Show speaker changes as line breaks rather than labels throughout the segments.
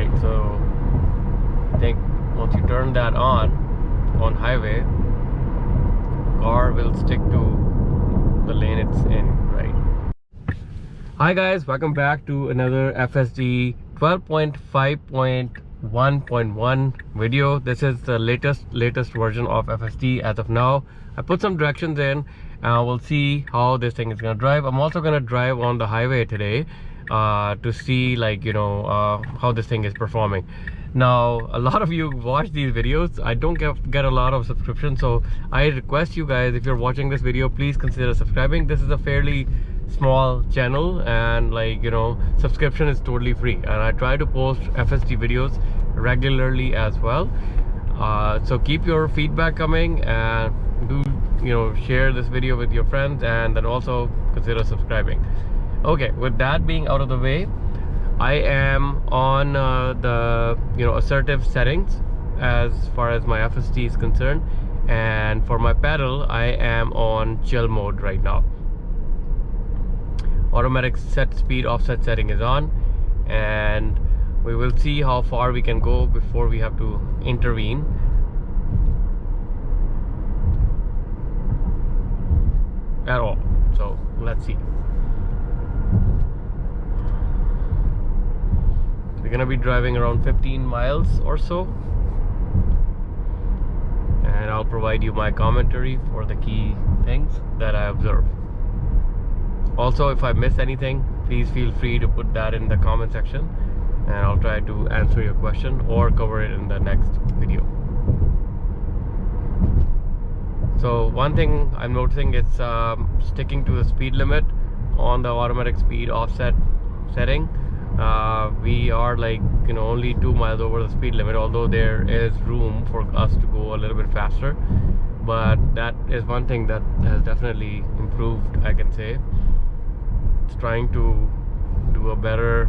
right? So I think once you turn that on highway, car will stick to the lane it's in, right? Hi guys, welcome back to another FSD 12.5.1.1 video. This is the latest version of FSD as of now. I put some directions in and we'll see how this thing is gonna drive. I'm also gonna drive on the highway today to see, like, how this thing is performing. Now, a lot of you watch these videos. I don't get a lot of subscriptions, so I request you guys, if you're watching this video, please consider subscribing. This is a fairly small channel, and subscription is totally free, and I try to post FSD videos regularly as well. So keep your feedback coming, and do share this video with your friends, and then also consider subscribing. Okay, with that being out of the way, I am on the assertive settings as far as my FSD is concerned, and for my pedal I am on chill mode right now. Automatic set speed offset setting is on, and we will see how far we can go before we have to intervene. At all. So let's see. We're gonna be driving around 15 miles or so, and I'll provide you my commentary for the key things that I observe. Also, if I miss anything, please feel free to put that in the comment section, and I'll try to answer your question or cover it in the next video. So one thing I'm noticing is sticking to the speed limit on the automatic speed offset setting. We are only 2 miles over the speed limit, although there is room for us to go a little bit faster, but that is one thing that has definitely improved, I can say. It's trying to do a better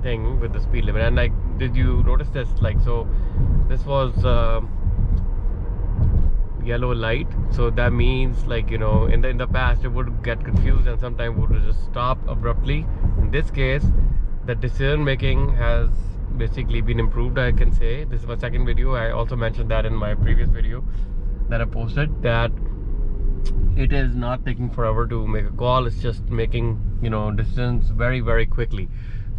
thing with the speed limit. And did you notice this? So this was yellow light, so that means in the past it would get confused and sometimes would just stop abruptly. In this case, the decision making has basically been improved, I can say. This is my second video. I also mentioned that in my previous video that I posted, that it is not taking forever to make a call. It's just making decisions very, very quickly.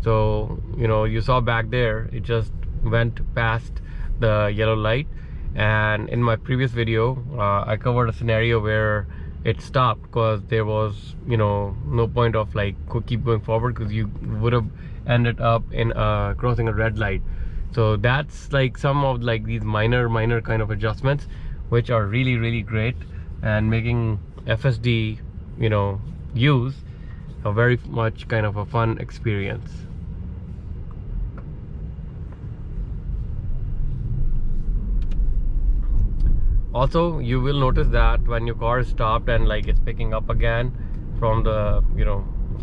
So you saw back there, it just went past the yellow light, and in my previous video I covered a scenario where it stopped because there was no point of keep going forward, because you would have ended up in crossing a red light. So that's some of these minor kind of adjustments which are really, really great, and making FSD use a very much kind of a fun experience. Also, you will notice that when your car is stopped and it's picking up again from the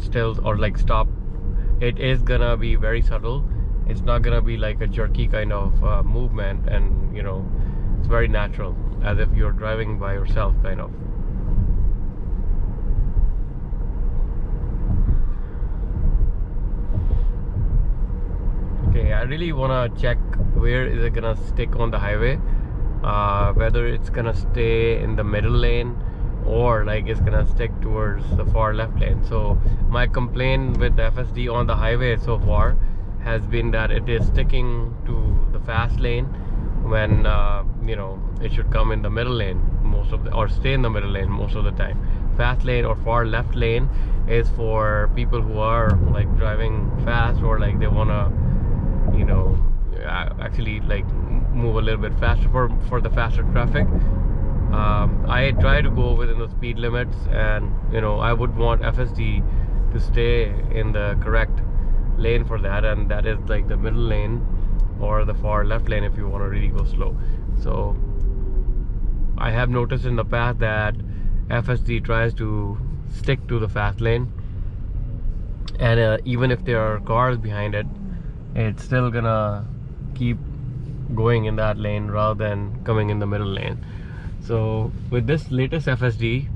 stills or stop, it is gonna be very subtle. It's not gonna be like a jerky kind of movement, and it's very natural, as if you're driving by yourself kind of. Okay, I really wanna check where is it gonna stick on the highway. Whether it's gonna stay in the middle lane or it's gonna stick towards the far left lane. So my complaint with the FSD on the highway so far has been that it is sticking to the fast lane when it should come in the middle lane or stay in the middle lane most of the time. Fast lane or far left lane is for people who are driving fast, or they wanna actually move a little bit faster for the faster traffic. I try to go within the speed limits, and I would want FSD to stay in the correct lane for that, and that is the middle lane or the far left lane if you want to really go slow. So I have noticed in the past that FSD tries to stick to the fast lane, and even if there are cars behind it, it's still gonna keep going in that lane rather than coming in the middle lane. So with this latest FSD,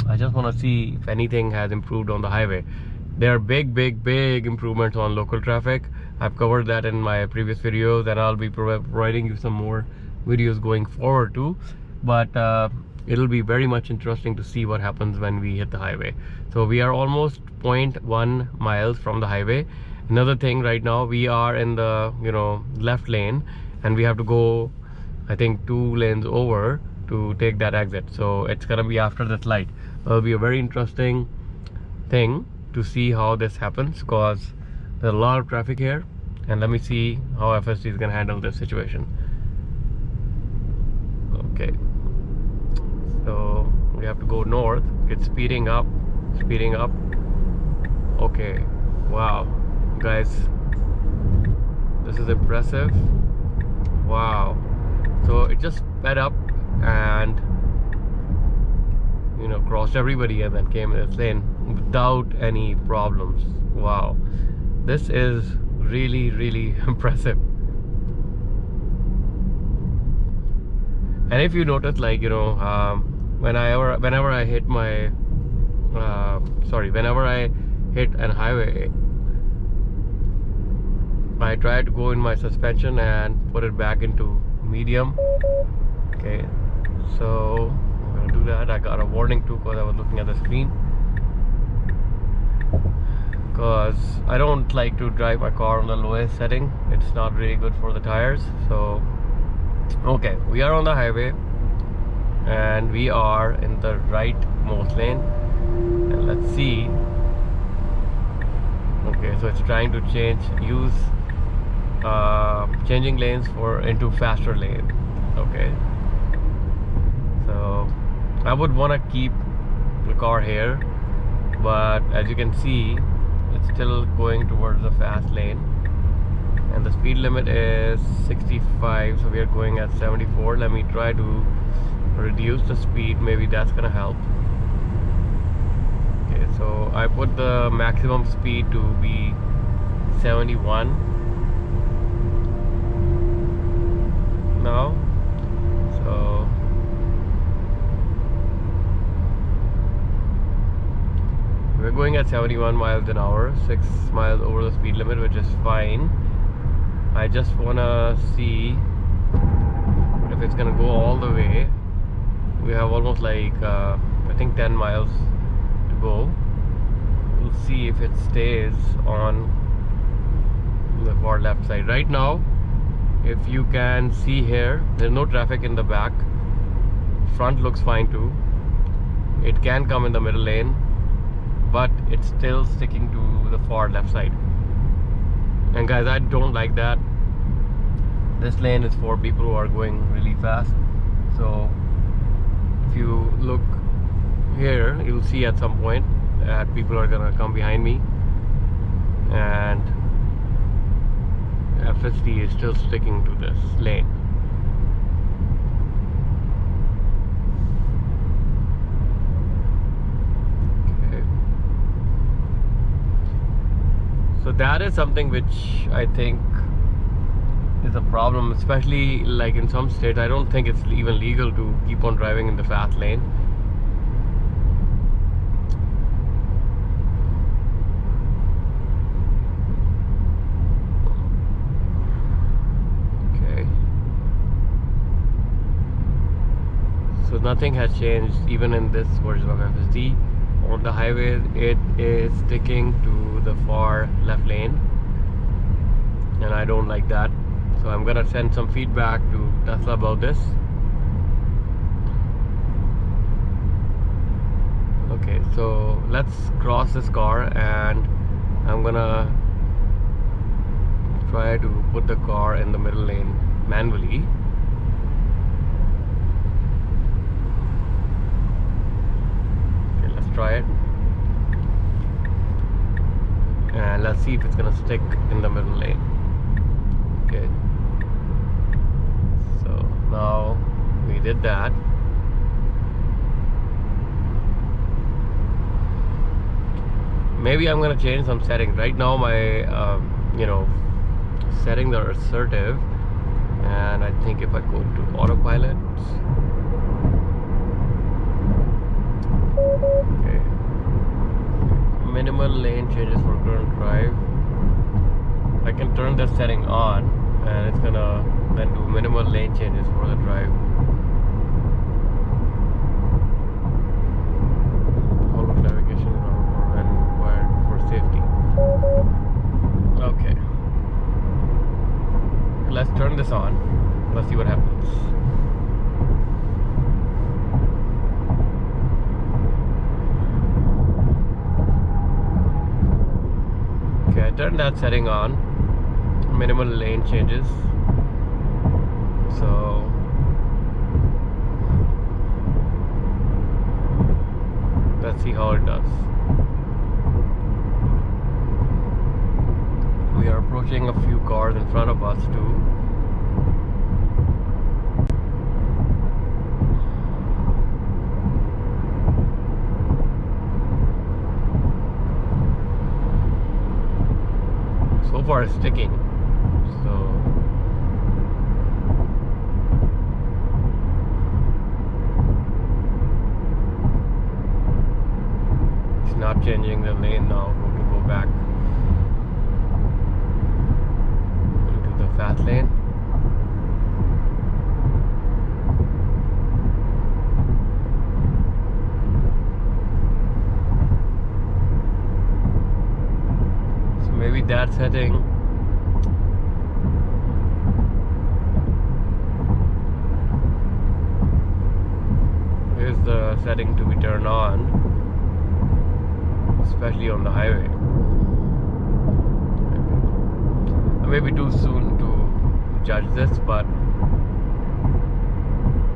I just want to see if anything has improved on the highway. There are big improvements on local traffic. I've covered that in my previous videos, and I'll be providing you some more videos going forward too. But it'll be very much interesting to see what happens when we hit the highway. So we are almost 0.1 miles from the highway. Another thing, right now we are in the left lane, and we have to go, I think, 2 lanes over to take that exit. So it's gonna be after this light. It'll be a very interesting thing to see how this happens, because there's a lot of traffic here, and let me see how FSD is gonna handle this situation. Okay, so we have to go north. It's speeding up. Okay, wow, guys, this is impressive. Wow, so it just sped up and crossed everybody and then came in its lane without any problems. Wow, this is really impressive. And if you notice, like whenever I hit my whenever I hit an highway, I try to go in my suspension and put it back into medium. Okay, so I'm gonna do that. I got a warning too because I was looking at the screen, because I don't like to drive my car on the lowest setting. It's not really good for the tires. So okay, we are on the highway and we are in the rightmost lane, and let's see. Okay, so it's trying to changing lanes into faster lane. Okay, so I would want to keep the car here, but as you can see, it's still going towards the fast lane, and the speed limit is 65, so we are going at 74. Let me try to reduce the speed, maybe that's gonna help. Okay, so I put the maximum speed to be 71 now. So we're going at 71 miles an hour, 6 miles over the speed limit, which is fine. I just wanna see if it's gonna go all the way. We have almost like I think 10 miles to go. We'll see if it stays on the far left side. Right now, if you can see here, there's no traffic in the back. Front looks fine too. It can come in the middle lane, but it's still sticking to the far left side. And guys, I don't like that. This lane is for people who are going really fast. So if you look here, you'll see at some point that people are gonna come behind me, and FSD is still sticking to this lane. Okay, so that is something which I think is a problem, especially like in some states. I don't think it's even legal to keep on driving in the fast lane. So nothing has changed even in this version of FSD. On the highway, it is sticking to the far left lane, and I don't like that. So I'm gonna send some feedback to Tesla about this. Okay, so let's cross this car, and I'm gonna try to put the car in the middle lane manually. Okay, let's try it, and let's see if it's gonna stick in the middle lane. Okay, so now we did that. Maybe I'm gonna change some settings. Right now my settings are assertive, and I think if I go to autopilot, okay, minimal lane changes for current drive. I can turn the setting on and it's gonna then do minimal lane changes for the drive. Follow navigation route when required for safety. Okay. Let's turn this on. Let's see what happens. Okay, I turned that setting on. Minimal lane changes. So let's see how it does. We are approaching a few cars in front of us too. So far it's sticking. So it's not changing the lane now. We can go back into the fast lane. So maybe that setting is the setting to be turned on, especially on the highway. It may be too soon to judge this, but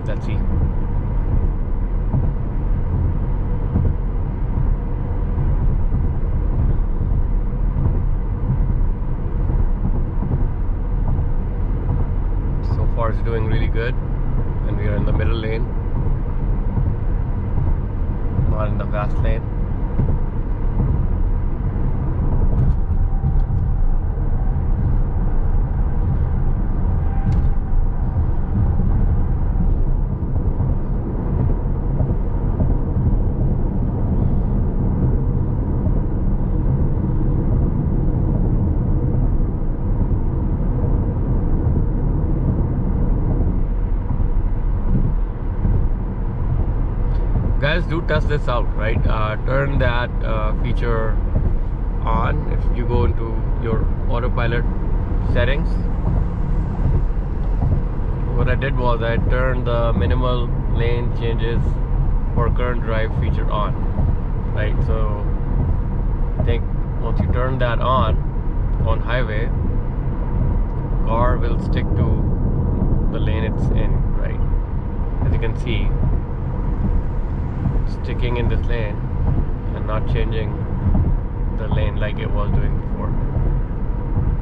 let's see. So far it's doing really good, and we are in the middle lane, not in the fast lane. Guys, do test this out, right? Turn that feature on. If you go into your autopilot settings, what I did was I turned the minimal lane changes for current drive feature on, right? So I think once you turn that on highway, car will stick to the lane it's in, right? As you can see, sticking in this lane and not changing the lane like it was doing before.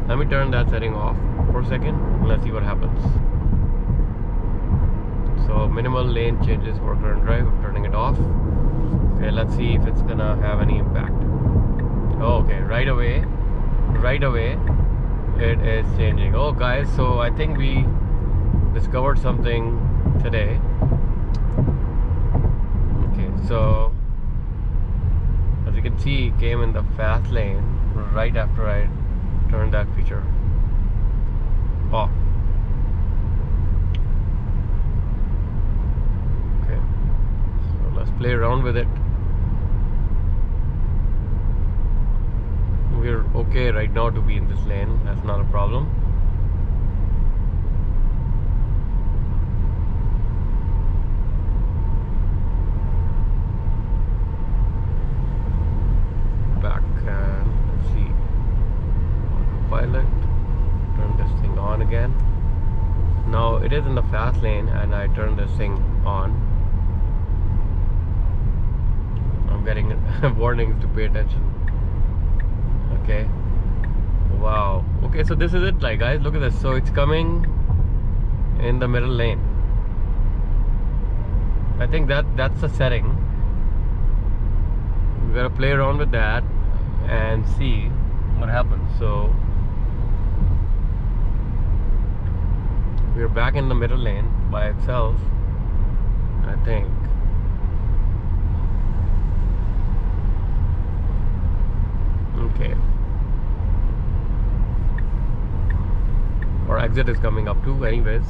Let me turn that setting off for a second and let's see what happens. So minimal lane changes for current drive, I'm turning it off. Okay, let's see if it's gonna have any impact. Oh, okay, right away it is changing. Oh guys, so I think we discovered something today. So as you can see, it came in the fast lane right after I turned that feature off. Okay, so let's play around with it. We're okay right now to be in this lane, that's not a problem. Back and let's see, autopilot, turn this thing on again. Now it is in the fast lane and I turn this thing on. I'm getting warnings to pay attention. Okay, wow. Okay, so this is it, like guys, look at this. So it's coming in the middle lane. I think that's the setting. We gotta play around with that and see what happens. So we're back in the middle lane by itself, I think. Okay. Our exit is coming up too, anyways.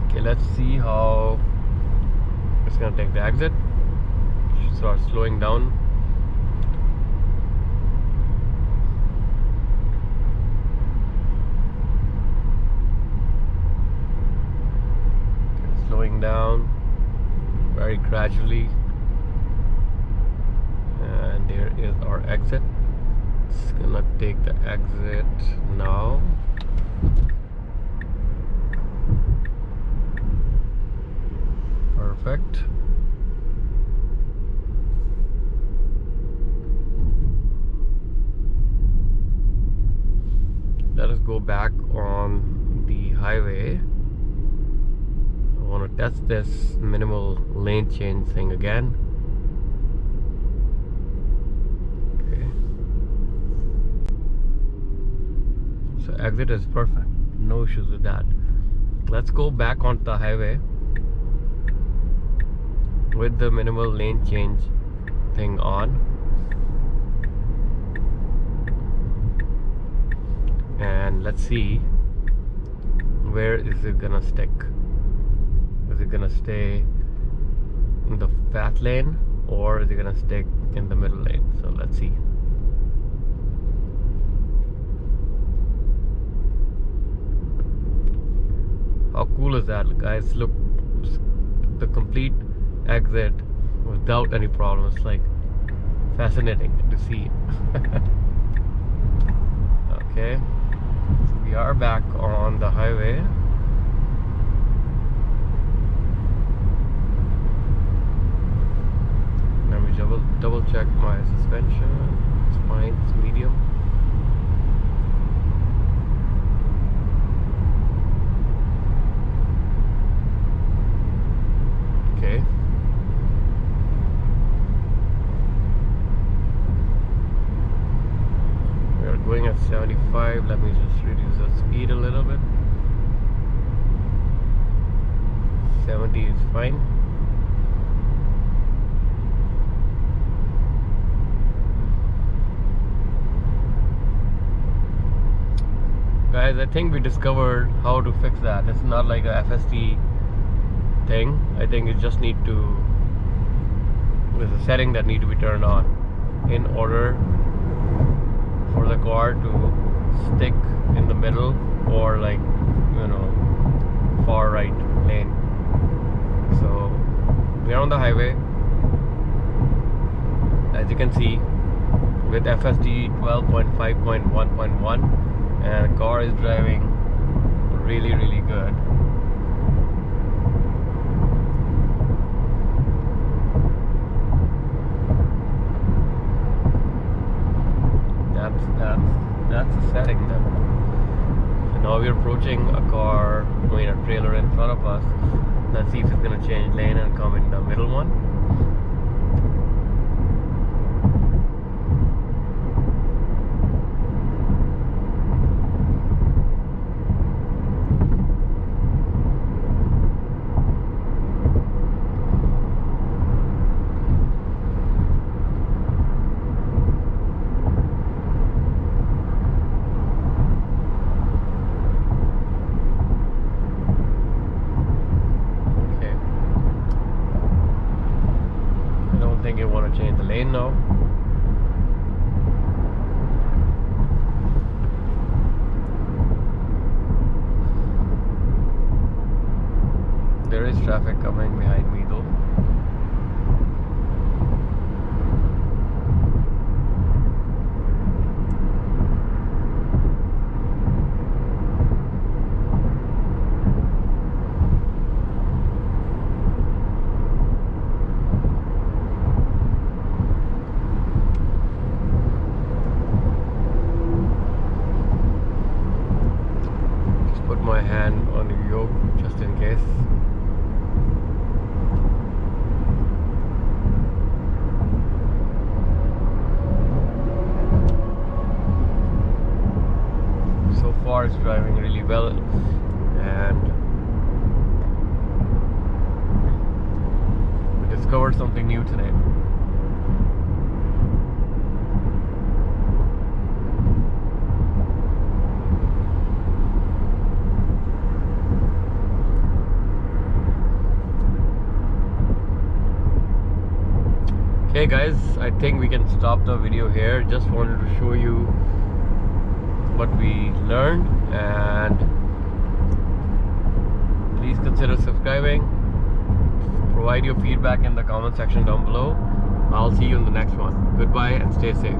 Okay, let's see how it's gonna take the exit. Start slowing down. Okay, slowing down very gradually, and there is our exit. It's gonna take the exit now. Perfect. Let us go back on the highway. I want to test this minimal lane change thing again. Okay. So exit is perfect. No issues with that. Let's go back onto the highway with the minimal lane change thing on. And let's see, where is it gonna stick? Is it gonna stay in the fast lane, or is it gonna stick in the middle lane? So let's see. How cool is that, guys? Look, the complete exit without any problems. Like, fascinating to see. Okay, so we are back on the highway. Let me double check my suspension. It's fine, it's medium. Okay. We are going at 75. Let me just reduce the speed a little bit. 70 is fine. Guys, I think we discovered how to fix that. It's not like a FSD thing. I think you just need to, there's a setting that need to be turned on in order for the car to stick in the middle or, like, you know, far right lane. So we are on the highway, as you can see, with FSD 12.5.1.1, and the car is driving really good. That's the setting then. So now we're approaching a car, I mean a trailer in front of us. Let's see if it's gonna change lane and come in the middle one. I think you want to change the lane now. There is traffic coming behind me though. My hand on the yoke just in case. discovered something new today. Okay guys, I think we can stop the video here. Just wanted to show you what we learned, and please consider subscribing. Provide your feedback in the comment section down below. I'll see you in the next one. Goodbye and stay safe.